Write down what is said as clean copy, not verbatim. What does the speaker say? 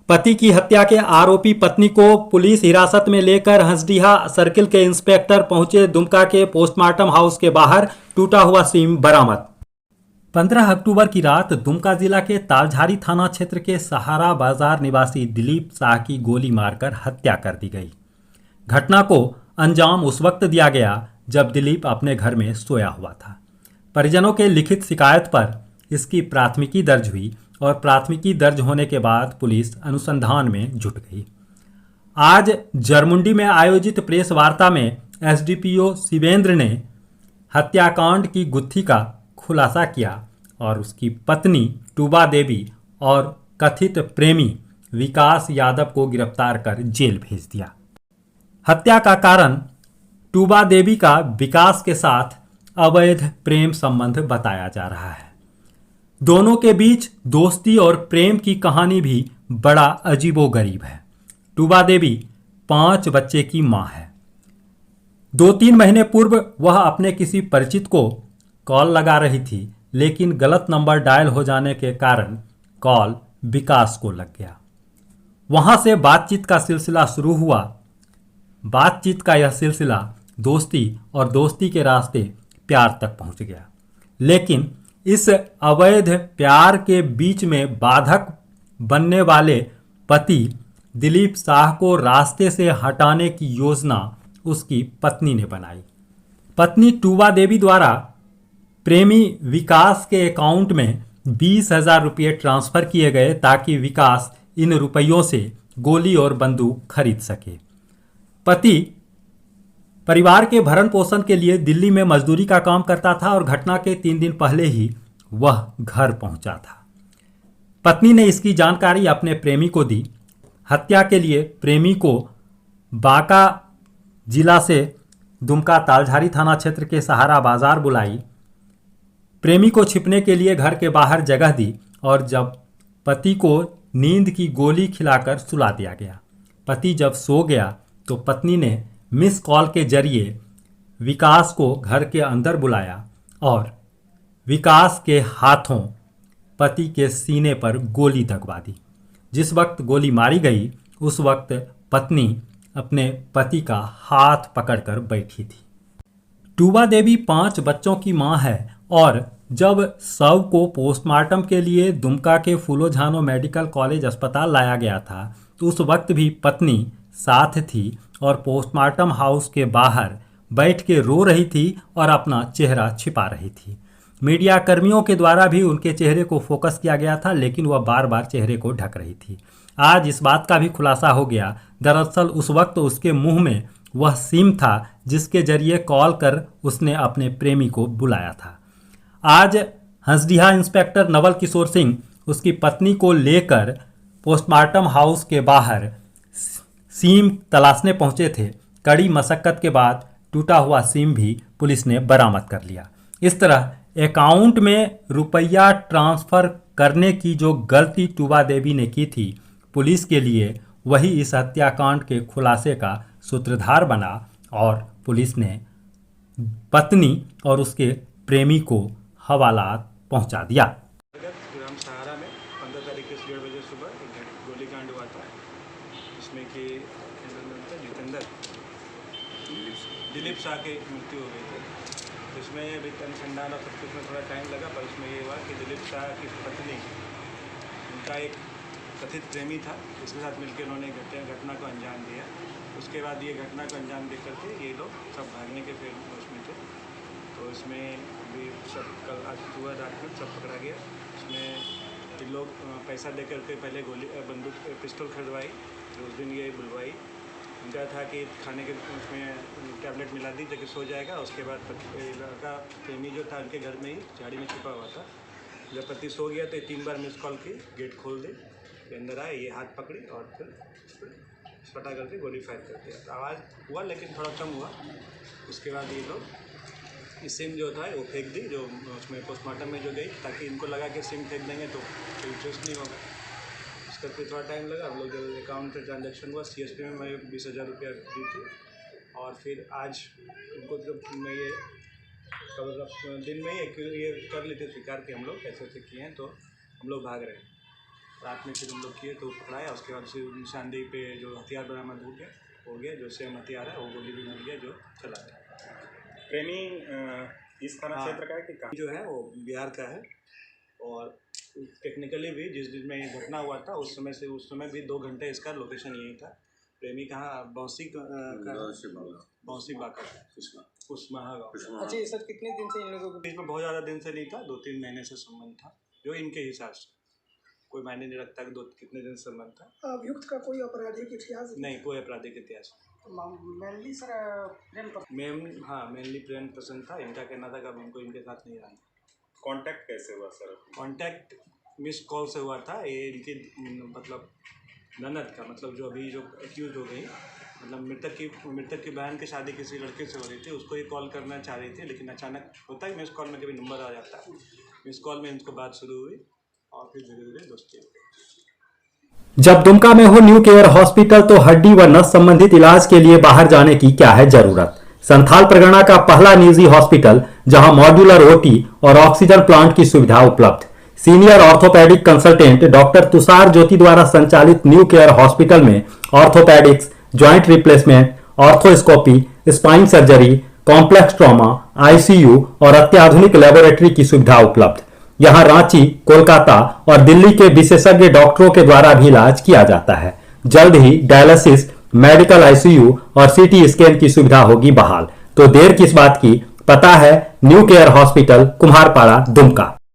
पति की हत्या के आरोपी पत्नी को पुलिस हिरासत में लेकर हंसडीहा सर्किल के इंस्पेक्टर पहुंचे। दुमका के पोस्टमार्टम हाउस के बाहर टूटा हुआ सिम बरामद। 15 अक्टूबर की रात दुमका जिला के तालझारी थाना क्षेत्र के सहारा बाजार निवासी दिलीप शाह की गोली मारकर हत्या कर दी गई। घटना को अंजाम उस वक्त दिया गया जब दिलीप अपने घर में सोया हुआ था। परिजनों के लिखित शिकायत पर इसकी प्राथमिकी दर्ज हुई और प्राथमिकी दर्ज होने के बाद पुलिस अनुसंधान में जुट गई। आज जरमुंडी में आयोजित प्रेस वार्ता में एसडीपीओ शिवेंद्र ने हत्याकांड की गुत्थी का खुलासा किया और उसकी पत्नी टूबा देवी और कथित प्रेमी विकास यादव को गिरफ्तार कर जेल भेज दिया। हत्या का कारण टूबा देवी का विकास के साथ अवैध प्रेम संबंध बताया जा रहा है। दोनों के बीच दोस्ती और प्रेम की कहानी भी बड़ा अजीबोगरीब है। टूबा देवी 5 बच्चे की मां है। 2-3 महीने पूर्व वह अपने किसी परिचित को कॉल लगा रही थी, लेकिन गलत नंबर डायल हो जाने के कारण कॉल विकास को लग गया। वहां से बातचीत का सिलसिला शुरू हुआ। बातचीत का यह सिलसिला दोस्ती और दोस्ती के रास्ते प्यार तक पहुंच गया, लेकिन इस अवैध प्यार के बीच में बाधक बनने वाले पति दिलीप शाह को रास्ते से हटाने की योजना उसकी पत्नी ने बनाई। पत्नी टूबा देवी द्वारा प्रेमी विकास के अकाउंट में 20,000 रुपये ट्रांसफर किए गए ताकि विकास इन रुपयों से गोली और बंदूक खरीद सके। पति परिवार के भरण पोषण के लिए दिल्ली में मजदूरी का काम करता था और घटना के 3 दिन पहले ही वह घर पहुंचा था। पत्नी ने इसकी जानकारी अपने प्रेमी को दी। हत्या के लिए प्रेमी को बांका जिला से दुमका तालझारी थाना क्षेत्र के सहारा बाजार बुलाई। प्रेमी को छिपने के लिए घर के बाहर जगह दी और जब पति को नींद की गोली खिलाकर सुला दिया गया। पति जब सो गया तो पत्नी ने मिस कॉल के जरिए विकास को घर के अंदर बुलाया और विकास के हाथों पति के सीने पर गोली दगवा दी। जिस वक्त गोली मारी गई उस वक्त पत्नी अपने पति का हाथ पकड़कर बैठी थी। टूबा देवी 5 बच्चों की मां है और जब शव को पोस्टमार्टम के लिए दुमका के फूलो झानो मेडिकल कॉलेज अस्पताल लाया गया था तो उस वक्त भी पत्नी साथ थी और पोस्टमार्टम हाउस के बाहर बैठ के रो रही थी और अपना चेहरा छिपा रही थी। मीडिया कर्मियों के द्वारा भी उनके चेहरे को फोकस किया गया था, लेकिन वह बार बार चेहरे को ढक रही थी। आज इस बात का भी खुलासा हो गया। दरअसल उस वक्त उसके मुंह में वह सिम था जिसके जरिए कॉल कर उसने अपने प्रेमी को बुलाया था। आज हंसडीहा इंस्पेक्टर नवल किशोर सिंह उसकी पत्नी को लेकर पोस्टमार्टम हाउस के बाहर सिम तलाशने पहुंचे थे। कड़ी मशक्कत के बाद टूटा हुआ सिम भी पुलिस ने बरामद कर लिया। इस तरह अकाउंट में रुपया ट्रांसफर करने की जो गलती टूबा देवी ने की थी, पुलिस के लिए वही इस हत्याकांड के खुलासे का सूत्रधार बना और पुलिस ने पत्नी और उसके प्रेमी को हवालात पहुंचा दिया। ग्राम सहारा में 15 तारीख के 1:30 बजे सुबह एक गोलीकांड हुआ था, जिसमें कि जितेंद्र दिलीप शाह की मृत्यु हो गई थी। इसमें अभी अनुसंधान और सब कुछ में थोड़ा टाइम लगा, पर इसमें ये हुआ कि दिलीप शाह की पत्नी, उनका एक कथित प्रेमी था, उसके साथ मिलकर उन्होंने घटना को अंजाम दिया। उसके बाद ये घटना को अंजाम दे करके ये लोग सब भागने के फिर उसमें थे। तो इसमें भी सब कल आज सुबह रात में सब पकड़ा गया। इसमें ये लोग पैसा दे करके पहले गोली बंदूक पिस्टल खरीदवाई, फिर उस दिन ये बुलवाई। उनका था कि खाने के उसमें टैबलेट मिला दी ताकि सो जाएगा। उसके बाद लड़का प्रेमी जो था उनके घर में ही झाड़ी में छुपा हुआ था। जब पति सो गया तो 3 बार मिस कॉल की, गेट खोल दी, अंदर आए, ये हाथ पकड़ी और फिर पटा करके गोली फायर कर दिया। तो आवाज़ हुआ लेकिन थोड़ा कम हुआ। उसके बाद ये लोग सिम जो था वो फेंक दी, जो उसमें पोस्टमार्टम में जो गई, ताकि इनको लगा कि सिम फेंक देंगे तो कोई ट्रेस नहीं होगा। इसका फिर थोड़ा टाइम लगा। हम लोग जब अकाउंट से ट्रांजेक्शन हुआ, CSP में मैं 20,000 रुपया दी थी। और फिर आज उनको जब मैं ये दिन में ये कर लेते स्वीकार कि हम लोग ऐसे ऐसे किए हैं, तो हम लोग भाग रहे हैं। रात में फिर हम लोग किए तो पकड़ाया, उसके बाद उसे निशानदेही पे जो हथियार बरामद हो गया जो सेम हथियार है, वो गोली भी मिल गया जो चला था। प्रेमी इस थाना क्षेत्र का है कि कहाँ? जो है वो बिहार का है, और टेक्निकली भी जिस दिन में ये घटना हुआ था उस समय भी 2 घंटे इसका लोकेशन यही था। प्रेमी कहाँ बौसी बाका कुशमाहा गाँव। अच्छा, ये सब कितने दिन से इन लोगों के बीच में बहुत ज़्यादा दिन से नहीं था, 2-3 महीने से संबंध था, जो इनके हिसाब से कोई मायने नहीं रखता कि कितने दिन से संबंध था। अभियुक्त का कोई आपराधिक इतिहास नहीं, कोई आपराधिक इतिहास मेनली सर मेनली प्रेम पसंद था। इनका कहना था कि अब हमको इनके साथ नहीं रहना। कांटेक्ट कैसे हुआ सर? कांटेक्ट मिस कॉल से हुआ था। ये इनकी मतलब ननद का, मतलब जो अभी जो एक्यूज हो गई, मतलब मृतक की बहन की शादी किसी लड़के से हो रही थी, उसको ये कॉल करना चाह रही थी, लेकिन अचानक होता है मिस कॉल में कभी नंबर आ जाता है। मिस कॉल में इनको बात शुरू हुई और फिर धीरे धीरे दोस्ती हो गई। जब दुमका में हो न्यू केयर हॉस्पिटल तो हड्डी व नस संबंधित इलाज के लिए बाहर जाने की क्या है जरूरत। संथाल परगना का पहला निजी हॉस्पिटल जहां मॉड्यूलर ओटी और ऑक्सीजन प्लांट की सुविधा उपलब्ध। Senior orthopaedic consultant doctor Tushar Jyoti द्वारा संचालित न्यू केयर हॉस्पिटल में orthopaedics, joint replacement, arthroscopy, spine surgery, complex trauma, ICU और अत्याधुनिक लेबोरेटरी की सुविधा उपलब्ध। यहां रांची, कोलकाता और दिल्ली के विशेषज्ञ डॉक्टरों के द्वारा भी इलाज किया जाता है। जल्द ही डायलिसिस, मेडिकल आईसीयू और सीटी स्कैन की सुविधा होगी बहाल। तो देर किस बात की, पता है new care hospital, Kumharpara, Dumka.